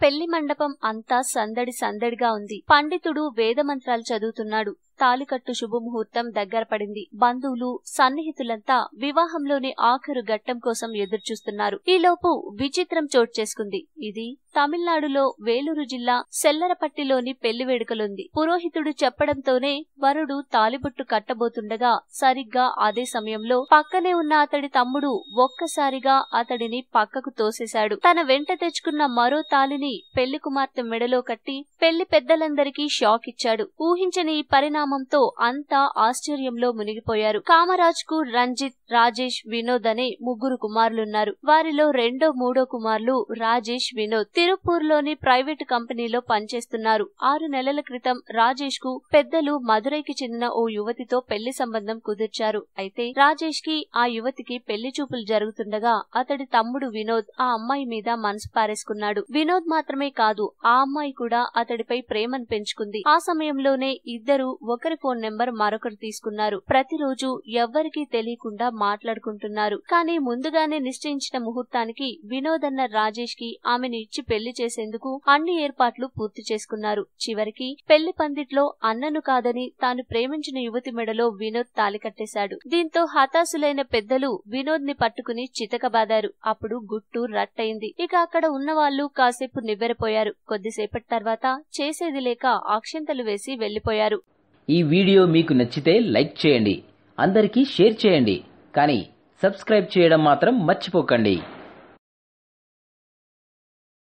పెళ్లి మండపం అంతా సందడి సందడిగా ఉంది. పండితుడు వేదమంత్రాలు చదువుతున్నాడు. తాలికట్టు శుభముహూర్తం దగ్గర పడింది. బంధువులు సన్నిహితులంతా వివాహంలోని ఆఖరు ఘట్టం కోసం ఎదురుచూస్తున్నారు. ఈలోపు విచిత్రం చోటు చేసుకుంది. ఇది తమిళనాడులో వేలూరు జిల్లా సెల్లరపట్టిలోని పెళ్లి వేడుకలుంది. పురోహితుడు చెప్పడంతోనే వరుడు తాలిబొట్టు కట్టబోతుండగా సరిగ్గా అదే సమయంలో పక్కనే ఉన్న అతడి తమ్ముడు ఒక్కసారిగా అతడిని పక్కకు తోసేశాడు. తన వెంట తెచ్చుకున్న మరో తాలిని పెళ్లి కుమార్తె మెడలో కట్టి పెళ్లి పెద్దలందరికీ షాక్ ఇచ్చాడు. ఊహించని ఈ పరిణామంతో అంతా ఆశ్చర్యంలో మునిగిపోయారు. కామరాజ్ కు రంజిత్, రాజేష్, వినోద్ అనే ముగ్గురు కుమారులున్నారు. వారిలో రెండో మూడో కుమారులు రాజేష్, వినోద్ తిరుపూర్లోని ప్రైవేటు కంపెనీలో పనిచేస్తున్నారు. 6 నెలల క్రితం రాజేష్ కు పెద్దలు మదురైకి చెందిన ఓ యువతితో పెళ్లి సంబంధం కుదిర్చారు. అయితే రాజేష్ కి ఆ యువతికి పెళ్లి చూపులు జరుగుతుండగా అతడి తమ్ముడు వినోద్ ఆ అమ్మాయి మీద మనసు పారేసుకున్నాడు. వినోద్ మాత్రమే కాదు, ఆ అమ్మాయి కూడా అతడిపై ప్రేమను పెంచుకుంది. ఆ సమయంలోనే ఇద్దరు ఒకరి ఫోన్ నెంబర్ మరొకరు తీసుకున్నారు. ప్రతిరోజు ఎవ్వరికీ తెలియకుండా మాట్లాడుకుంటున్నారు. కానీ ముందుగానే నిశ్చయించిన ముహూర్తానికి వినోద్ అన్న రాజేష్ కి ఆమెను ఇచ్చి పెళ్లి చేసేందుకు అన్ని ఏర్పాట్లు పూర్తి చేసుకున్నారు. చివరికి పెళ్లి పందిట్లో అన్నను కాదని తాను ప్రేమించిన యువతి మెడలో వినోద్ తాళి కట్టేశాడు. దీంతో హతాశులైన పెద్దలు వినోద్ ని పట్టుకుని చితకబాదారు. అప్పుడు గుట్టు రట్టయింది. ఇక అక్కడ ఉన్న వాళ్ళు కాసేపు నివ్వెరపోయారు. కొద్దిసేపటి తర్వాత చేసేది లేక అక్షింతలు వేసి వెళ్లిపోయారు. ఈ వీడియో మీకు నచ్చితే లైక్ చేయండి, అందరికీ షేర్ చేయండి, కానీ సబ్స్క్రైబ్ చేయడం మాత్రం మర్చిపోకండి.